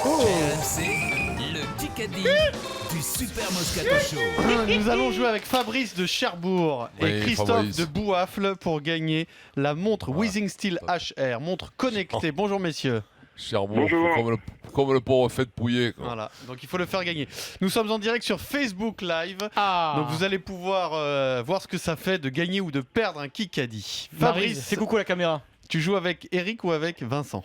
RMC, le Kikadi du Super Moscato Show. Nous allons jouer avec Fabrice de Cherbourg et Christophe Fabrice de Bouafle pour gagner la montre Weezing Steel HR, montre connectée. Bonjour messieurs. Cherbourg, Bonjour. comme le pauvre fait de Pouillet. Quoi. Voilà, donc il faut le faire gagner. Nous sommes en direct sur Facebook Live. Ah. Donc vous allez pouvoir voir ce que ça fait de gagner ou de perdre un Kikadi. Fabrice, Fabrice, fais coucou à la caméra. tu joues avec Eric ou avec Vincent?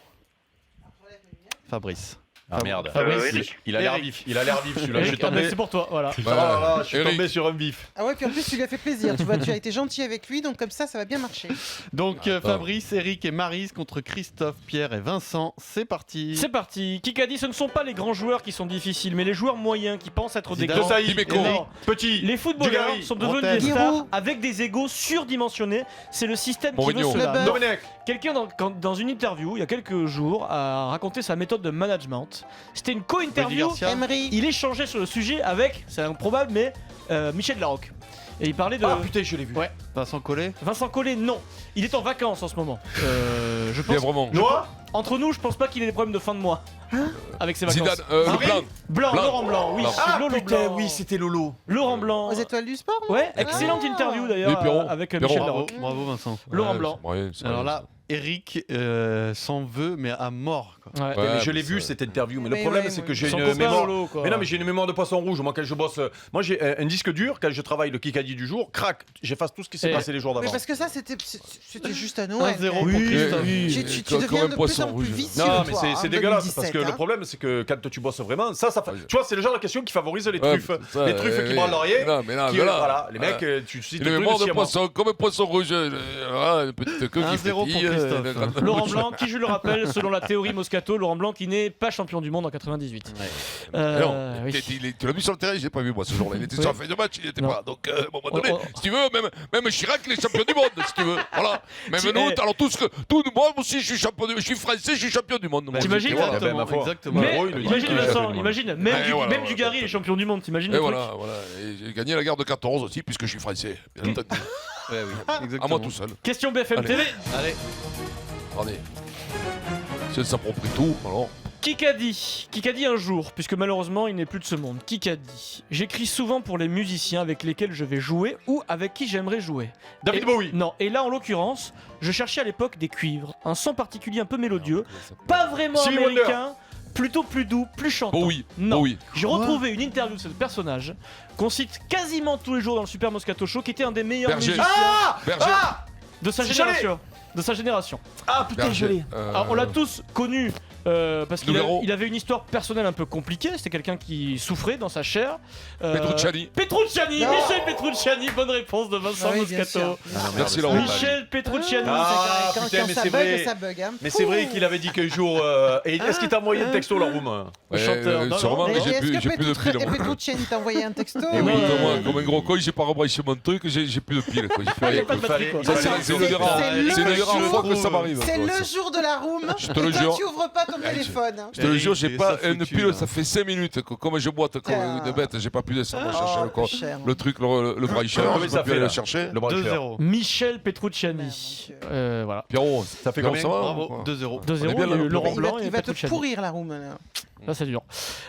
Fabrice. Ah merde. Fabrice. Il a l'air Eric. vif. Il a l'air vif celui-là. Je suis Eric, ah, tombé. c'est pour toi, voilà. Oh là là, je suis Eric. tombé sur un bif. Ah ouais, puis en plus, tu lui as fait plaisir. Tu vois, tu as été gentil avec lui, donc comme ça va bien marcher. Donc Fabrice, Eric et Maryse contre Christophe, Pierre et Vincent. C'est parti. C'est parti. Kikadi, ce ne sont pas les grands joueurs qui sont difficiles, mais les joueurs moyens qui pensent être des Zidane. grands. Saïd, Dimeco. Non. Petit. Les footballeurs Dugarry. sont devenus Montaigne. des stars Giroud. avec des égos surdimensionnés. C'est le système qui veut Mourinho. cela. Kleber. Non. Domenech. Quelqu'un dans une interview, il y a quelques jours, a raconté sa méthode de management. C'était une co-interview. Rudy Garcia. Emery. Il échangeait sur le sujet avec, c'est improbable, mais Michel Larocque. Et il parlait de... Ah putain, je l'ai vu. Ouais. Vincent Collet. Vincent Collet, non. Il est en vacances en ce moment. Je Bien pense... vraiment. Noah. Entre nous, je pense pas qu'il ait des problèmes de fin de mois. Avec ses vacances. Zidane, le Henry. plan. Blanc, Blanc. Laurent Blanc, oui. Blanc. c'est Ah Lolo putain, Blanc. oui, c'était Lolo. Laurent Blanc. Aux étoiles du sport, non Ouais, excellente Ah. interview d'ailleurs Et Perrault. avec Perrault. Michel Bravo, Larocque. bravo Vincent. Laurent Ouais, Blanc. c'est moyen, c'est Alors moyen, là, Eric s'en veut, mais à mort. Quoi. Ouais. Ouais. Mais je l'ai mais vu ça- cette interview. Mais le Mais problème, ouais, c'est ouais. que j'ai Son une copain mémoire. Lolo, quoi. Mais non, mais j'ai une mémoire de poisson rouge. Moi, quand je bosse, moi j'ai un disque dur. Quand je travaille le Kikadi du jour, crac, j'efface tout ce qui s'est Et- passé les jours Mais d'avant. parce que ça, c'était juste à Noël. 1-0 pour Oui, Christophe. oui. Tu Comme deviens un de plus poisson en plus rouge. vicieux. Non, mais toi, c'est en dégueulasse 2017, parce que le hein. problème, c'est que quand tu bosses vraiment, ça fait. Tu vois, c'est le genre de question qui favorise les Ouais, truffes. ça, Les truffes qui oui. branlent l'oreiller. Non, mais là, qui, voilà. voilà, les mecs, tu cites Il est le mort truc de de Siamois. poisson, comme un poisson rouge. Voilà, une petite queue qui 1-0 pour frétille, Christophe. une grande- Laurent Blanc, qui je le rappelle, selon la théorie Moscato, Laurent Blanc qui n'est pas champion du monde en 98. Mais non, Oui. tu l'as vu sur le terrain, je l'ai pas vu moi ce jour-là. Il était sur la fin de match, il était Non. pas. Donc, à un moment donné, Oh, oh. si tu veux, même Chirac, il est champion du monde, si tu veux. Voilà. Même Tu- nous, eh. alors moi aussi, je suis champion, je suis français, je suis champion du monde. Moi, T'imagines, voilà. Exactement, ma foi. exactement. Mais Gros, il le dit. imagine Il a fait Vincent, le monde. imagine, même, Ouais, voilà, même voilà. Dugarry il est champion du monde, t'imagines Et le voilà, truc voilà. Et j'ai gagné la guerre de 14 aussi, puisque je suis français. Bien entendu. Ouais, oui, À exactement. moi tout seul. Question BFM Allez. TV. Allez, Attendez. Si elle s'approprie tout, alors. Kikadi un jour, puisque malheureusement il n'est plus de ce monde. Kikadi. J'écris souvent pour les musiciens avec lesquels je vais jouer ou avec qui j'aimerais jouer. David Et- Bowie. Non, et là en l'occurrence, je cherchais à l'époque des cuivres, un son particulier un peu mélodieux, pas vraiment Stevie américain, plutôt plus doux, plus chantant. Bowie. Non. Bowie. J'ai retrouvé une interview de ce personnage qu'on cite quasiment tous les jours dans le Super Moscato Show, qui était un des meilleurs Berger. musiciens Berger. de sa C'est génération. De sa génération. Ah putain, je l'ai. Alors, on l'a tous connu parce qu'il Numéro. il avait une histoire personnelle un peu compliquée. C'était quelqu'un qui souffrait dans sa chair. Petrucciani. Petrucciani, Non. Michel Petrucciani, bonne réponse de Vincent Ah oui, bien Moscato. sûr. Merci Laurent. Michel Petrucciani. Ah, Quand putain, mais ça c'est bug, vrai. ça bug. Hein. Mais c'est vrai qu'il avait dit qu'un jour. Et est-ce qu'il t'a envoyé le texto, la room? Le chanteur. Non, Sûrement, non, mais non. j'ai plus de pile. Petrucciani t'a envoyé un texto Eh oui, Moi, comme un gros con, j'ai pas rebranché mon truc, j'ai plus de pile. Quoi. J'ai plus Il y rien. a pas de quoi. batterie, quoi. Il fallait- C'est une des rares c'est le fois que jour- ça m'arrive. C'est quoi. le jour de la room Je te et le toi jure. tu ouvres pas ton téléphone. Je te le jure, j'ai Eric, pas ça une foutu, pile, là. ça fait 5 minutes. Comme je boite comme une bête, j'ai pas pu descendre chercher Oh, le, cher. le truc, le brailleur, Combien j'ai ça pas pu fait aller là le chercher. Le bras de fer. 2-0. Michel Merde, Petrucciani. mon Dieu. Voilà. Pierrot, Ça fait comme combien ça va, Bravo, ou quoi 2-0. 2-0, On est bien il y a eu là, Laurent Il Blanc va, et il va te Petrucciani. pourrir la room. Là. Là, c'est dur.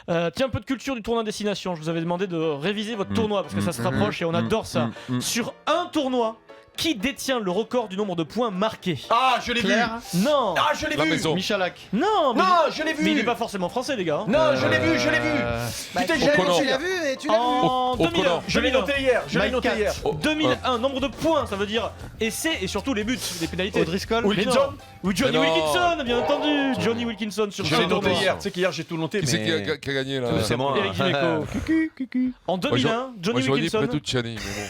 Tiens, un peu de culture du tournoi destination. Je vous avais demandé de réviser votre tournoi parce que ça se rapproche et on adore ça. Sur un tournoi, qui détient le record du nombre de points marqués? Ah, je l'ai vu. Claire. Non. Ah, je l'ai La vu. maison. Michalak. Non, mais, Non, je l'ai vu. mais il est pas forcément français, les gars. Non, je l'ai vu, je l'ai vu. Bah, Putain, tu j'ai l'as- O'Connor. tu l'as vu et tu l'as vu. En O'Connor. 2001. Je l'ai noté hier. Je l'ai Mike noté Cat. hier. 2001, nombre de points, ça veut dire essais et surtout les buts, les pénalités. O'Driscoll. Mais Wilkinson. non. Ou Johnny Mais non. Wilkinson, bien entendu. Johnny Wilkinson sur Je ce l'ai noté tournoi. hier. Tu sais qu'hier j'ai tout noté. Qui c'est qui mais... qui a gagné là C'est moi. Eric Dimeco. En 2001, Johnny Moi j'aurais dit Wilkinson. Petrucciani, mais bon.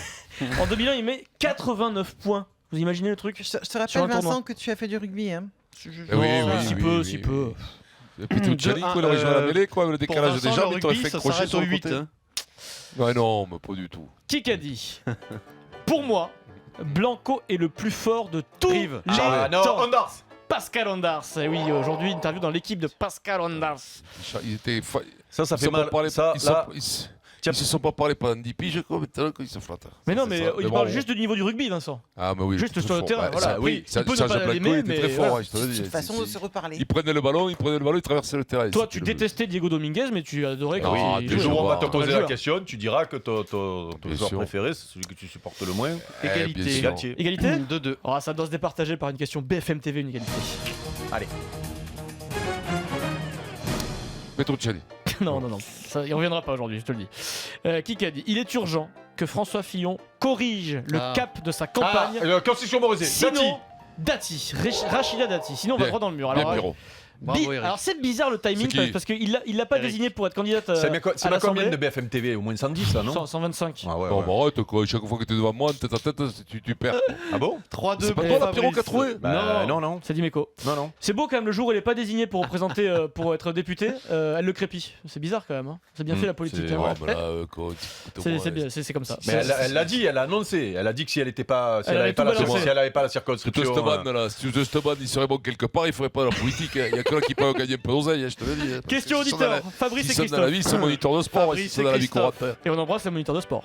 En 2001, il met 89 points. Vous imaginez le truc? Je te Sur un rappelle, tournoi. Vincent, que tu as fait du rugby. Hein. Eh Non, oui, si peu, si peu. Petrucciani, De quoi, il un, aurait joué à la mêlée, quoi, le Pour décalage des Vincent, jambes, le il t'aurait rugby, fait ça crochet s'arrête sur au le 8. côté. Hein. Ouais, non, mais pas du tout. Qui qu'a dit? Pour moi, Blanco est le plus fort de tous Rive. les Ah non, temps. Ondars. Pascal Ondars. Et oui, aujourd'hui, interview dans l'équipe de Pascal Ondars. Ils étaient. Ça Ils fait sont mal. pas parlé- Ça, ils sont- là, ils- Ils se sont pas parlé pendant 10 piges, quoi, maintenant qu'ils se flattent. Mais non, C'est mais ça, il bon, parle juste du niveau du rugby, Vincent. Ah, mais oui. Juste très sur le fort. terrain, Ouais, voilà. ça, oui, Il peut ne pas Jean-Jacques l'aimer, Lacroix, il était mais très fort, voilà. hein, je te le dis. C'est une façon de se reparler. Il prenait le ballon, il traversait le terrain. Toi, si tu le- détestais Diego Dominguez, mais tu adorais quand Ah, il des Le jouait. jour où on va te joueur. poser Joueur. la question, tu diras que ton Bien joueur sûr. préféré, c'est celui que tu supportes le moins. Égalité. bien sûr. Galtier. Égalité 2-2. Oh, ça doit se départager par une question BFM TV, une égalité. Petrucciani. Non, non, non, ça, il reviendra pas aujourd'hui, je te le dis. Qui a dit Il est urgent que François Fillon corrige le Ah. cap de sa campagne. Constitution Morizet. Sinon, Dati, Rachida Dati. Sinon, on va Bien. droit dans le mur. Bien, Alors, Pierrot. Bravo, Eric. alors c'est bizarre le timing C'est qui parce qu'il l'a pas Eric. désigné pour être candidate C'est à ma combien l'Assemblée. de BFM TV? Au moins 110 là, non? 125. Ah ouais, Non, ouais. mais arrête, quoi. Chaque fois que t'es devant moi, tête à tête, tu perds. Ah bon? 3-2 C'est pas pour toi, la Fabrice. Pierrot, qui a trouvé Bah, non. C'est Dimeco. Non. C'est beau quand même le jour où elle est pas désignée pour représenter, pour être députée, elle le crépit. C'est bizarre quand même. Hein. C'est bien fait la politique. c'est- hein. Ouais, mais là, quoi, C'est bien, c'est comme ça. Mais elle l'a dit, elle a annoncé. Elle a dit que si elle était pas, si Elle elle avait avait pas, tout la, balancé. si elle avait pas la Si circonscription. Esteban, là, si Esteban, il serait bon quelque part, il ferait pas de la politique. Il y a que là qui peut gagner un peu d'oseille, je te le dis. Parce que Question s'ils sont dans auditeur, la- Fabrice et s'ils sont dans la Christophe. vie, c'est moniteur de sport, Fabrice ils sont et dans la vie Christophe. courante. Et on embrasse les moniteurs de sport.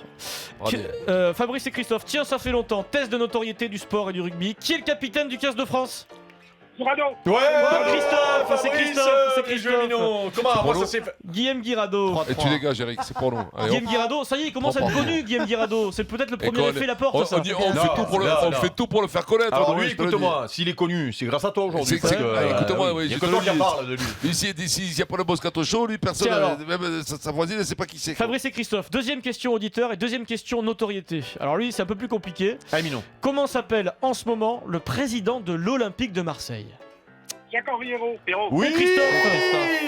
Allez. Fabrice et Christophe, tiens, ça fait longtemps. Test de notoriété du sport et du rugby. Qui est le capitaine du 15 de France Ouais, Christophe, c'est Christophe. les jeux mignons. Comment moi ça s'est fait? Guillaume Guirado. Et tu dégages, Eric, c'est pour nous. Allez, Guillaume Guirado, ça y est, il commence à être connu, Guillaume Guirado. C'est peut-être le premier effet la porte, ça. on Non, fait tout pour le faire connaître. Alors oui, lui, je te le écoute-moi, s'il est connu, c'est grâce à toi aujourd'hui. C'est- parce c'est- que, écoute-moi, oui, il y a je que te toi le qui dis. parle de lui. dis. Ici, il n'y a pas le Moscato Show, lui, personne, Tiens, alors. même sa voisine, elle sait pas qui c'est. quoi. Fabrice et Christophe, deuxième question auditeur et deuxième question notoriété. Alors lui, c'est un peu plus compliqué. Ah, Minon. Comment s'appelle en ce moment le président de l'Olympique de Marseille Oui, Christophe.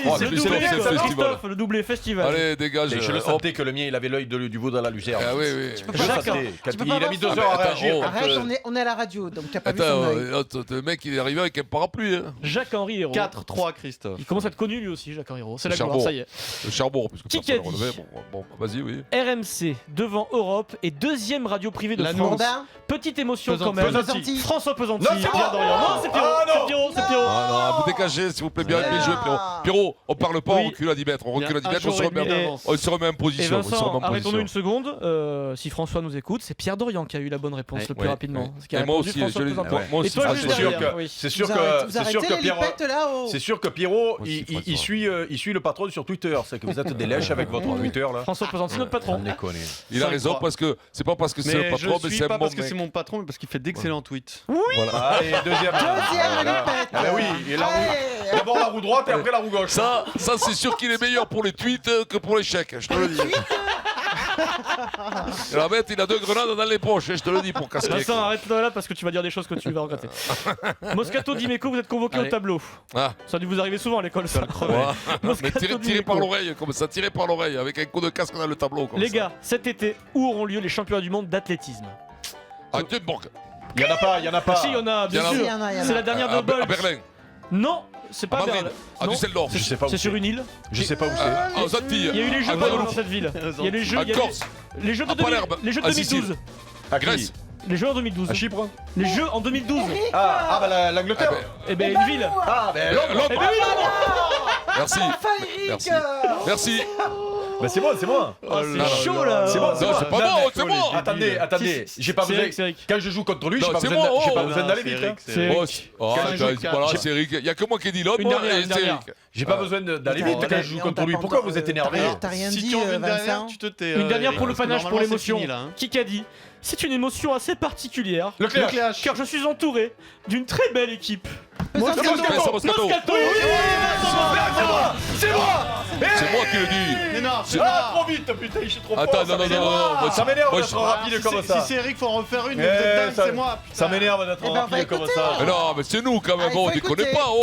Oh, C'est mais le c'est doublé, le festival. Christophe, le doublé festival. Allez, dégage. Je le hop. sentais que le mien, il avait l'œil du veau dans la lumière. Ah oui, oui. peux Je le pas sentais. Tu peux Il pas a mis 2 avoir heures à ça. réagir. Attends, quand, Arrête, on est à la radio, donc tu as pas vu son Attends, œil. le mec, il est arrivé avec un parapluie. Hein. Jacques-Henri Hérault. 4-3 Christophe. Il commence à être connu lui aussi, Jacques-Henri Hérault. C'est la Charbon. gloire, ça y est. Le charbon, puisque Qui personne qu'a ne dit relevait. Bon, vas-y, oui. RMC devant Europe et deuxième radio privée de La France. Bourdin, Petite émotion Pesanti. quand même. Pesanti. François Pesanti. Non, c'est Pierre moi. Dorian. Non, c'est Pierrot. Ah, non. C'est Pierrot. C'est Pierrot. Ah non, vous dégagez, s'il vous plaît, bien joué, Pierrot. Pierrot, on parle pas, Oui. on recule à 10 mètres. On recule à 10 Un mètres, on jour se et demi remet, d'avance. on se remet en Et position. on se remet Vincent, en arrêtons-nous position. une seconde. Si François nous écoute, c'est Pierre Dorian qui a eu la bonne réponse Ouais. le plus Ouais. rapidement. Ouais. Ce qui a Et moi répondu aussi, François je l'ai dit. Pesanti. Moi Et aussi, toi, Ah, juste c'est sûr derrière, que, oui. c'est sûr vous que, arrêtez c'est sûr que les Pierrot, lipettes là-haut. c'est sûr que Pierrot, Moi aussi, il François. suit le patron sur Twitter. C'est que vous êtes des lèches avec votre Twitter là. François Pesanti, notre patron. On déconne. Il a 5-3. raison parce que c'est pas parce que c'est le Mais patron, je mais suis c'est un pas bon parce que mec. c'est mon patron, mais parce qu'il fait d'excellents tweets. Voilà. Allez, deuxième. Deuxième Voilà. lipette. Ah bah oui, et la roue. Allez. D'abord la roue droite et après la roue gauche. Ça c'est sûr qu'il est meilleur pour les tweets que pour les chèques, je te le dis. Et la bête, il a 2 grenades dans les poches, je te le dis, pour casquer. Vincent, arrête-toi là parce que tu vas dire des choses que tu vas regretter. Moscato Dimeco, vous êtes convoqué au Allez. tableau. Ah, Ça a dû vous arriver souvent à l'école, ça. voilà. Mais Moscato tiré Dimeco. par l'oreille, comme ça, tiré par l'oreille, avec un coup de casque dans le tableau. Comme Les ça. gars, cet été, où auront lieu les championnats du monde d'athlétisme À Duisburg. Il y en a pas, il y en a Ah pas. si, il y en a, bien Il y en a. sûr. Il y en a, il y en a. C'est la dernière de à Bolt. Berlin, Non, c'est à pas Madrid, Berlin. à Non. Düsseldorf, Je sais pas où C'est sur une île. Je sais pas où c'est. aux Antilles, Il y a eu les Jeux à pendant dans Guadeloupe, cette ville. Il y a les Jeux, à il y a Corse, les Jeux de à Palerme, les Jeux de à 2012. Sicile. À Grèce. Les Jeux en 2012. À Chypre. Les Jeux en 2012. Ah bah l'Angleterre. Eh ben une ville. Ah ben Londres. Londres. Eh ben oui, non. Merci. Enfin, Eric. Merci. Merci. Bah c'est moi. Oh, là là c'est chaud là. C'est bon, Non, c'est pas bon, c'est bon. Attendez, j'ai pas C'est besoin. Eric, c'est Eric. Quand je joue contre lui, Non, j'ai pas c'est besoin bon, j'ai oh, pas non, besoin d'aller c'est vite. Eric, hein. c'est Oh, Eric. oh, Quand je joue voilà, quatre. c'est Eric. Il y a que moi qui ai dit l'autre. Une dernière, et une c'est dernière. Eric. J'ai pas besoin d'aller Attends, vite quand je joue on contre t'a lui. pas Pourquoi entendu- vous êtes énervé T'as rien Si dit, tu en veux une Vincent. dernière, tu te tais. Une dernière pour le parce que panache, pour normalement, l'émotion. c'est fini, là, hein. Qui qu'a dit C'est une émotion assez particulière. Le clash. Car je suis entouré d'une très belle équipe. Moscato. Moscato. Moscato. C'est moi. C'est moi qui le dis. Mais non, c'est Ah pas. trop vite, putain, je suis trop fort. Attends, ça non, non, m'énerve. non, non, moi, Ça m'énerve moi, d'être je- rapide comme Si ça. c'est Eric, faut en refaire une. Eh, Vous êtes dingue, ça- c'est moi. Ça m'énerve d'être Eh ben, on va rapide comme écouter. ça. Mais non, mais c'est nous quand même, Ah, il bon, faut déconnez écouter. pas, oh.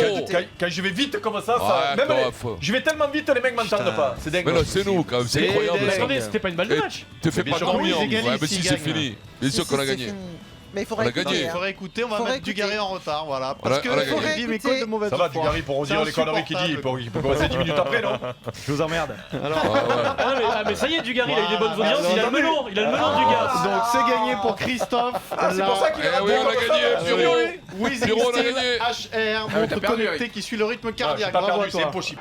Quand je vais vite comme ça, Ouais, même quoi, les- faut- je vais tellement vite, les mecs m'entendent Putain. pas. C'est dingue. Mais là, c'est nous quand même, c'est C'est incroyable. des- Mais ça. attendez, c'était pas une balle de Et- match. Te fais Bien pas sûr, dormir. oui, ils égalent, Ouais, mais s'ils si c'est gagnent. fini. Bien sûr qu'on a c'est gagné. fini. Mais il faudrait On a gagné. écouter, Il hein. faudrait écouter, on va Faudrait mettre écouter. Dugarry en retard, voilà. On a- Parce que on a il gagné. dit mes codes de mauvaise Ça va, foi. Dugarry, pour redire C'est les conneries qu'il dit. insupportable. Il peut commencer 10 minutes après, non Je vous emmerde. Alors, Ah, ouais. Mais ça y est, Dugarry, il a eu des bonnes Voilà. audiences. Il a le melon. Il a le melon du gars. donc c'est gagné pour Christophe. C'est pour ça qu'il Eh a oui, on a gagné, Pierrot. Wizzy Pierrot, on a Steel gagné. HR, t'as montre perdu, connectée Eric. qui suit le rythme J'ai cardiaque. pas Bravo à perdu, c'est toi. impossible.